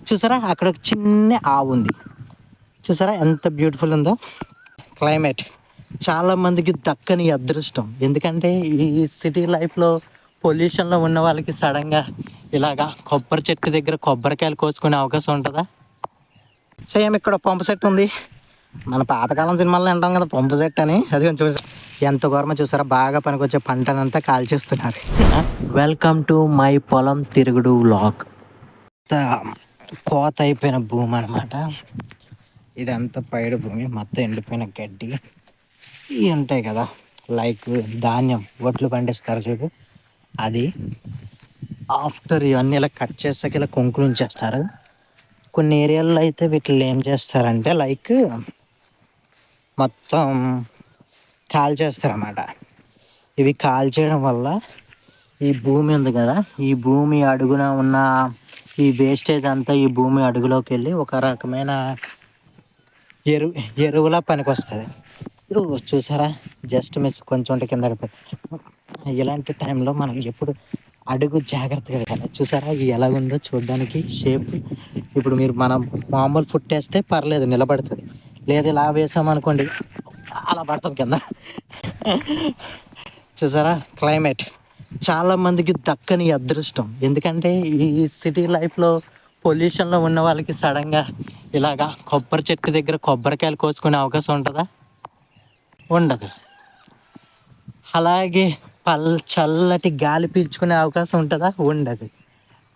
చూసారా అక్కడ ఒక చిన్న ఆవు ఉంది. చూసారా ఎంత బ్యూటిఫుల్ ఉందో క్లైమేట్. చాలా మందికి దక్కని అదృష్టం. ఎందుకంటే ఈ సిటీ లైఫ్లో పొల్యూషన్లో ఉన్న వాళ్ళకి సడన్గా ఇలాగా కొబ్బరి చెట్టు దగ్గర కొబ్బరికాయలు కోసుకునే అవకాశం ఉంటుందా? సేమ్ ఇక్కడ పంపు సెట్ ఉంది. మన పాతకాలం సినిమాల్లో అంటాం కదా పంపు సెట్ అని. అది కొంచెం ఎంత ఘోరమో చూసారా. బాగా పనికొచ్చే పంటనంతా కాల్చేస్తున్నారు. వెల్కమ్ టు మై పొలం తిరుగుడు వ్లాగ్. కోత అయిపోయిన భూమి అనమాట ఇదంతా. పైడు భూమి మొత్తం ఎండిపోయిన గడ్డి ఇవి ఉంటాయి కదా, లైక్ ధాన్యం వడ్లు పండిస్తారు చూడు, అది. ఆఫ్టర్ ఇవన్నీ ఇలా కట్ చేసాక ఇలా కొంకులు ఉంచేస్తారు. కొన్ని ఏరియాల్లో అయితే వీటిని ఏం చేస్తారంటే లైక్ మొత్తం కాల్ చేస్తారన్నమాట. ఇవి కాల్ చేయడం వల్ల ఈ భూమి ఉంది కదా, ఈ భూమి అడుగున ఉన్న ఈ వేస్టేజ్ అంతా ఈ భూమి అడుగులోకి వెళ్ళి ఒక రకమైన ఎరువులా పనికి వస్తుంది. చూసారా జస్ట్ మిస్ కొంచెం కింద పడిపోతుంది. ఇలాంటి టైంలో మనం ఎప్పుడు అడుగు జాగ్రత్తగా వెళ్ళాలి. చూసారా ఇది ఎలాగుందో చూడడానికి షేప్. ఇప్పుడు మీరు మనం మామూలు ఫుట్ వేస్తే పర్లేదు నిలబడుతుంది, లేదు ఇలా వేసామనుకోండి అలా పడతాం కింద. చూసారా క్లైమేట్. చాలా మందికి దక్కని అదృష్టం. ఎందుకంటే ఈ సిటీ లైఫ్లో పొల్యూషన్లో ఉన్న వాళ్ళకి సడన్గా ఇలాగా కొబ్బరి చెట్టు దగ్గర కొబ్బరికాయలు కోసుకునే అవకాశం ఉంటుందా? ఉండదు. అలాగే చల్లటి గాలి పీల్చుకునే అవకాశం ఉంటుందా? ఉండదు.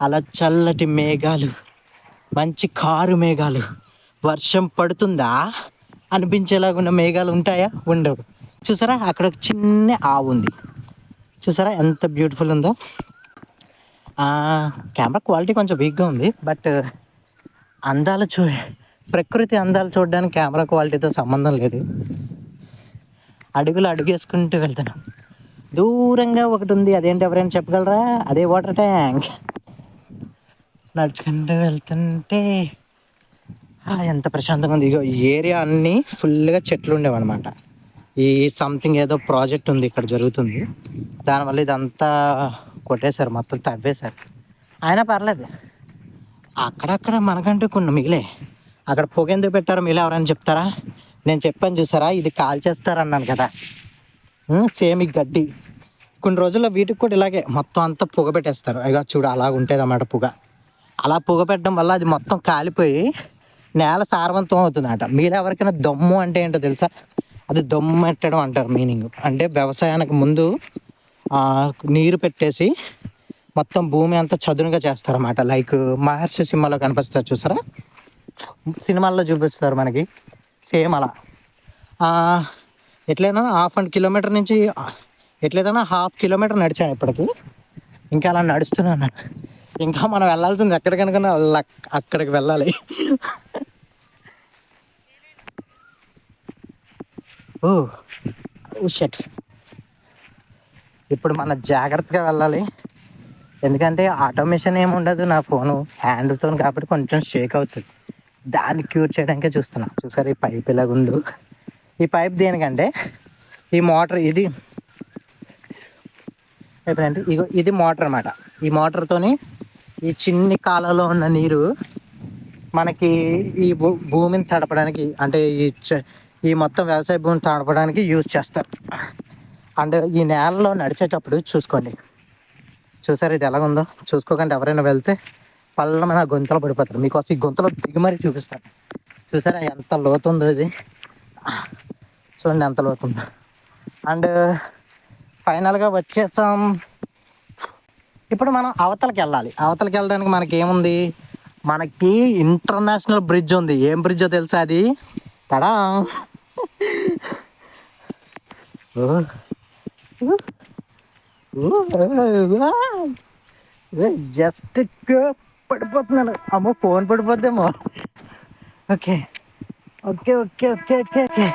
అలా చల్లటి మేఘాలు, మంచి కారు మేఘాలు, వర్షం పడుతుందా అనిపించేలాగా ఉన్న మేఘాలు ఉంటాయా? ఉండవు. చూసారా అక్కడ ఒక చిన్న ఆవు ఉంది. చూసారా ఎంత బ్యూటిఫుల్ ఉందో. కెమెరా క్వాలిటీ కొంచెం వీక్గా ఉంది, బట్ అందాలు ప్రకృతి అందాలు చూడడానికి కెమెరా క్వాలిటీతో సంబంధం లేదు. అడుగులు అడుగేసుకుంటూ వెళ్తున్నాం. దూరంగా ఒకటి ఉంది, అదేంటి ఎవరైనా చెప్పగలరా? అదే వాటర్ ట్యాంక్. నడుచుకుంటూ వెళ్తుంటే ఎంత ప్రశాంతంగా ఉంది. ఇగో ఈ ఏరియా అన్నీ ఫుల్గా చెట్లు ఉండేవన్నమాట. ఈ సంథింగ్ ఏదో ప్రాజెక్ట్ ఉంది ఇక్కడ జరుగుతుంది, దానివల్ల ఇదంతా కొట్టేశారు, మొత్తం తవ్వేశారు. అయినా పర్లేదు, అక్కడక్కడ మనకంటూ కొన్ని మిగిలే. అక్కడ పొగ ఎందుకు పెట్టారో మిగిలే ఎవరైనా చెప్తారా? నేను చెప్పాను చూసారా, ఇది కాల్చేస్తారన్నాను కదా. సేమ్ ఈ గడ్డి కొన్ని రోజుల్లో వీటికి కూడా ఇలాగే మొత్తం అంతా పొగ పెట్టేస్తారు. ఇక చూడు అలాగ ఉంటుంది అన్నమాట పొగ. అలా పొగ పెట్టడం వల్ల అది మొత్తం కాలిపోయి నేల సారవంతం అవుతుందట. మీరు ఎవరికైనా దమ్ము అంటే ఏంటో తెలుసా? అది దమ్ము పెట్టడం అంటారు. మీనింగ్ అంటే వ్యవసాయానికి ముందు నీరు పెట్టేసి మొత్తం భూమి అంతా చదునుగా చేస్తారన్నమాట. లైక్ మహర్షి సినిమాలో కనిపిస్తారు చూసారా, సినిమాల్లో చూపిస్తారు మనకి, సేమ్ అలా. ఎట్లయినా కిలోమీటర్ నుంచి ఎట్లయినా 1/2 కిలోమీటర్ నడిచాను ఇప్పటికి. ఇంకా అలా నడుస్తున్నాను. ఇంకా మనం వెళ్ళాల్సింది ఎక్కడికనుకున్నా అక్కడికి వెళ్ళాలి. ఓ షట్. ఇప్పుడు మనం జాగ్రత్తగా వెళ్ళాలి, ఎందుకంటే ఆటోమేషన్ ఏమి ఉండదు. నా ఫోను హ్యాండ్తో కాబట్టి కొంచెం షేక్ అవుతుంది. దాన్ని క్యూర్ చేయడానికే చూస్తున్నా. చూసారు ఈ పైప్ ఇలాగుండు. ఈ పైప్ దేనికంటే ఈ మోటార్, ఇది ఎప్పుడంటే ఇది మోటార్ అన్నమాట. ఈ మోటార్తోని ఈ చిన్ని కాలంలో ఉన్న నీరు మనకి ఈ భూమిని తడపడానికి, అంటే ఈ మొత్తం వ్యవసాయ భూమిని తడపడానికి యూజ్ చేస్తారు. అంటే ఈ నేలలో నడిచేటప్పుడు చూసుకోండి. చూసారు ఇది ఎలాగుందో? చూసుకోకుండా ఎవరైనా వెళ్తే పళ్ళ నా గొంతులో పడిపోతారు. మీకోసం ఈ గొంతులో దిగుమరి చూపిస్తాను. చూసారా ఎంత లోతుందో ఇది? చూడండి ఎంత లోతుందో. అండ్ ఫైనల్గా వచ్చేసాం. ఇప్పుడు మనం అవతలకి వెళ్ళాలి. అవతలకి వెళ్ళడానికి మనకి ఏముంది? మనకి ఇంటర్నేషనల్ బ్రిడ్జ్ ఉంది. ఏం బ్రిడ్జో తెలుసా? అది తడా జస్ట్ పడిపోతున్నాను. అమ్మో ఫోన్ పడిపోద్దేమో. Okay okay okay okay okay okay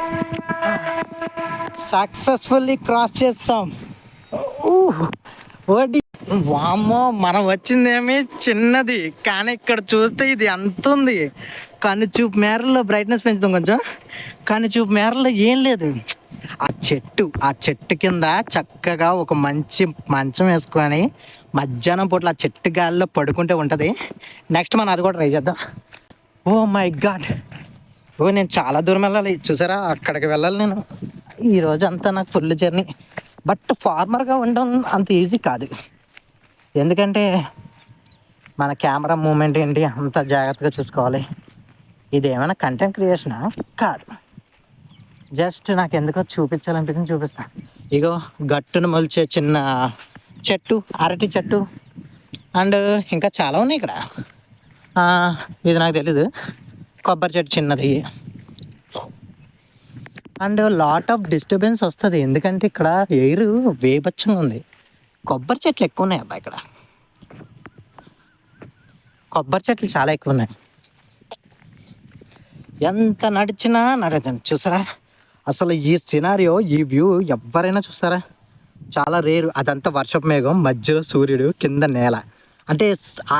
successfully cross చేస్తాం. ఓడి వామ్మో, మనం వచ్చిందేమి చిన్నది, కానీ ఇక్కడ చూస్తే ఇది ఎంత ఉంది. కన్ను చూపు మేరలో బ్రైట్నెస్ పెంచుతాం కొంచెం. కన్ను చూపు మేరలో ఏం లేదు. ఆ చెట్టు కింద చక్కగా ఒక మంచి మంచం వేసుకొని మధ్యాహ్నం పూట్ల ఆ చెట్టు గాలిలో పడుకుంటే ఉంటుంది. నెక్స్ట్ మనం అది కూడా ట్రై చేద్దాం. ఓ మై గాడ్, నేను చాలా దూరం వెళ్ళాలి. చూసారా, అక్కడికి వెళ్ళాలి నేను. ఈరోజు అంతా నాకు ఫుల్ జర్నీ. బట్ ఫార్మర్గా ఉండడం అంత ఈజీ కాదు. ఎందుకంటే మన కెమెరా మూమెంట్ ఏంటి అంత జాగ్రత్తగా చూసుకోవాలి. ఇది ఏమైనా కంటెంట్ క్రియేషనా? కాదు, జస్ట్ నాకు ఎందుకో చూపించాలనిపించింది, చూపిస్తాను. ఇగో గట్టును మొలిచే చిన్న చెట్టు, అరటి చెట్టు, అండ్ ఇంకా చాలా ఉన్నాయి ఇక్కడ. ఇది నాకు తెలీదు. కొబ్బరి చెట్టు చిన్నది. అండ్ లాట్ ఆఫ్ డిస్టర్బెన్స్ వస్తుంది, ఎందుకంటే ఇక్కడ ఎయిర్ వేపచ్చంగా ఉంది. కొబ్బరి చెట్లు ఎక్కువ ఉన్నాయి అబ్బా ఇక్కడ. కొబ్బరి చెట్లు చాలా ఎక్కువ ఉన్నాయి. ఎంత నడిచినా నడదండి. చూసారా, అసలు ఈ సినారియో, ఈ వ్యూ ఎవరైనా చూస్తారా? చాలా రేరు. అదంతా వర్షపు మేఘం, మధ్యలో సూర్యుడు, కింద నేల. అంటే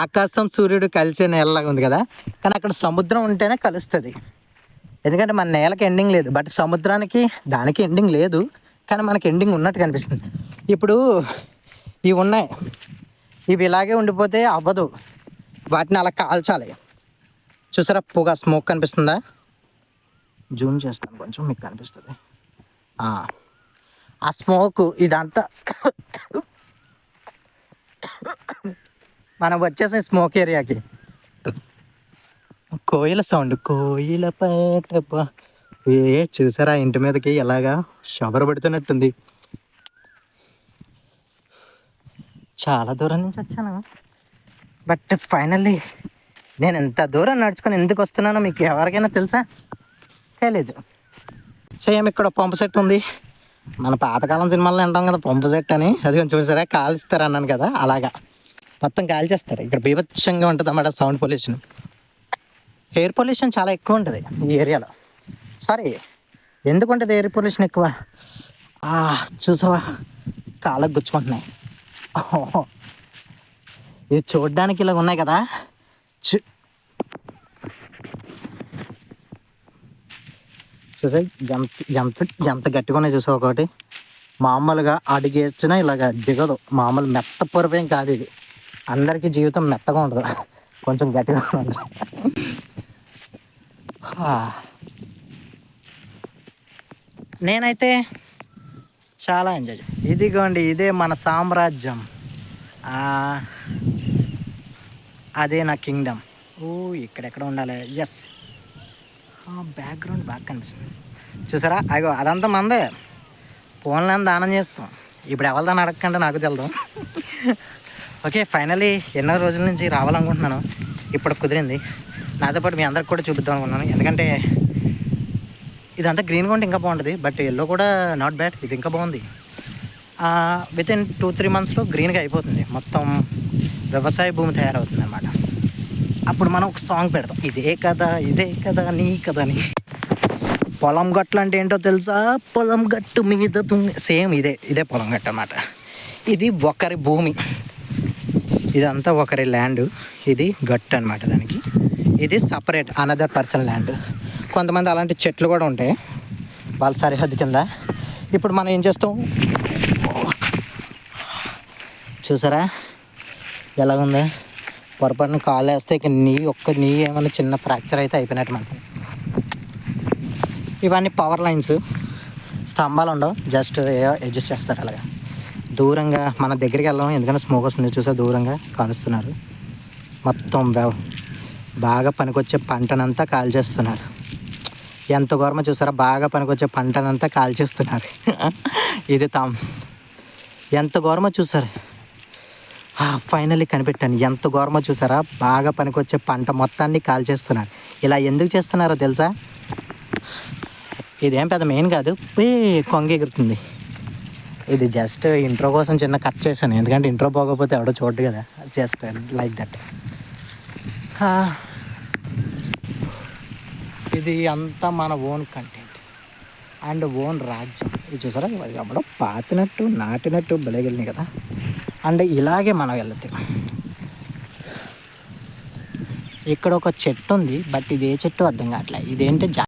ఆకాశం సూర్యుడు కలిసే నేలలాగా ఉంది కదా. కానీ అక్కడ సముద్రం ఉంటేనే కలుస్తుంది. ఎందుకంటే మన నేలకి ఎండింగ్ లేదు, బట్ సముద్రానికి దానికి ఎండింగ్ లేదు. కానీ మనకి ఎండింగ్ ఉన్నట్టు కనిపిస్తుంది. ఇప్పుడు ఇవి ఉన్నాయి, ఇవి ఇలాగే ఉండిపోతే అవ్వదు. వాటిని అలా కాల్చాలి. చూసారా, పొగ, స్మోక్ కనిపిస్తుందా? జూమ్ చేస్తాను కొంచెం, మీకు కనిపిస్తుంది. ఆ స్మోక్ ఇదంతా మనం వచ్చేసిన స్మోక్ ఏరియాకి. కోయిల సౌండ్, కోయిల పాట. చూసారా, ఇంటి మీదకి ఎలాగా షవర్ పడుతున్నట్టుంది. చాలా దూరం నుంచి వచ్చాను, బట్ ఫైనల్లీ నేను ఎంత దూరం నడుచుకొని ఎందుకు వస్తున్నానో మీకు ఎవరికైనా తెలుసా? తెలీదు. సేమ్ ఇక్కడ పంపు సెట్ ఉంది. మన పాతకాలం సినిమాల్లో అంటాం కదా పంపు సెట్ అని. అది కొంచెం చూసారా, కాల్స్తారు అన్నాను కదా, అలాగా మొత్తం కాల్చేస్తారు. ఇక్కడ బీభత్సంగా ఉంటుంది అన్నమాట సౌండ్ పొల్యూషన్. ఎయిర్ పొల్యూషన్ చాలా ఎక్కువ ఉంటుంది ఈ ఏరియాలో. సారీ, ఎందుకుంటుంది ఎయిర్ పొల్యూషన్ ఎక్కువ? చూసావా, కాళ్ళకు గుచ్చుకుంటున్నాయి. ఇవి చూడ్డానికి ఇలా ఉన్నాయి కదా. చూసా ఎంత ఎంత గట్టిగా ఉన్నాయి. చూసా, ఒకటి మామూలుగా అడిగేసినా ఇలాగ దిగదు. మామూలు మెత్త పొరపేం కాదు ఇది. అందరికీ జీవితం మెత్తగా ఉండదు, కొంచెం గట్టిగా ఉంటుంది. నేనైతే చాలా ఎంజాయ్. ఇదిగోండి, ఇదే మన సామ్రాజ్యం. అదే నా కింగ్డమ్. ఇక్కడెక్కడ ఉండాలి. ఎస్, బ్యాక్గ్రౌండ్ బాగా కనిపిస్తుంది. చూసారా, అగో అదంతా మందే. ఫోన్లను దానం చేస్తాం. ఇప్పుడు ఎవరి దాన్ని అడగకంటే నాకు తెలదు. ఓకే, ఫైనలీ ఎన్నో రోజుల నుంచి రావాలనుకుంటున్నాను, ఇప్పుడు కుదిరింది. నాతో పాటు మీ అందరికి కూడా చూపిద్దాం అనుకున్నాను. ఎందుకంటే ఇదంతా గ్రీన్గా ఉంటే ఇంకా బాగుంటుంది, బట్ ఎల్లో కూడా నాట్ బ్యాడ్. ఇది ఇంకా బాగుంది. వితిన్ 2-3 monthsలో గ్రీన్గా అయిపోతుంది. మొత్తం వ్యవసాయ భూమి తయారవుతుంది అన్నమాట. అప్పుడు మనం ఒక సాంగ్ పెడతాం, ఇదే కదా నీ కదా అని. పొలం గట్లు అంటే ఏంటో తెలుసా? పొలం గట్టు మీద సేమ్ ఇదే పొలం గట్టు అన్నమాట. ఇది ఒకరి భూమి, ఇదంతా ఒకరి ల్యాండ్. ఇది గట్టు అనమాట. దానికి ఇది సపరేట్ అనదర్ పర్సన్ ల్యాండ్. కొంతమంది అలాంటి చెట్లు కూడా ఉంటాయి వాళ్ళ సరిహద్దు కింద. ఇప్పుడు మనం ఏం చేస్తాం చూసారా, ఎలాగుంది? పొరపాటున కాలు వేస్తే ఇక నీ ఏమైనా చిన్న ఫ్రాక్చర్ అయితే అయిపోయినట్టు మనకి. ఇవన్నీ పవర్ లైన్స్, స్తంభాలు ఉండవు, జస్ట్ అడ్జస్ట్ చేస్తారు అలాగా. దూరంగా మన దగ్గరికి వెళ్ళాం, ఎందుకంటే స్మోక్ వస్తుంది. చూసా, దూరంగా కాలుస్తున్నారు. మొత్తం బాగా పనికొచ్చే పంటనంతా కాల్చేస్తున్నారు. ఎంత ఘోరమో చూసారా, బాగా పనికొచ్చే పంటనంతా కాల్చేస్తున్నారు. ఇది ఎంత ఘోరమో చూసారు. ఫైనల్లీ కనిపెట్టాను, ఎంత ఘోరమో చూసారా. బాగా పనికొచ్చే పంట మొత్తాన్ని కాల్చేస్తున్నారు. ఇలా ఎందుకు చేస్తున్నారో తెలుసా? ఇదేం పెద్ద మెయిన్ కాదు, కొంగ ఎగురుతుంది. ఇది జస్ట్ ఇంట్రో కోసం చిన్న కట్ చేశాను, ఎందుకంటే ఇంట్రో పోకపోతే ఎవడో చూడదు కదా. Just like that. ఇది అంతా మన ఓన్ కంటెంట్ అండ్ ఓన్ రాజ్యం. ఇది చూసారా, ఎవడో పాతినట్టు నాటినట్టు బలగలినాయి కదా. అండ్ ఇలాగే మనం వెళ్తాం. ఇక్కడ ఒక చెట్టు ఉంది, బట్ ఇది ఏ చెట్టు అర్థం కావట్లేదు. ఇదేంటి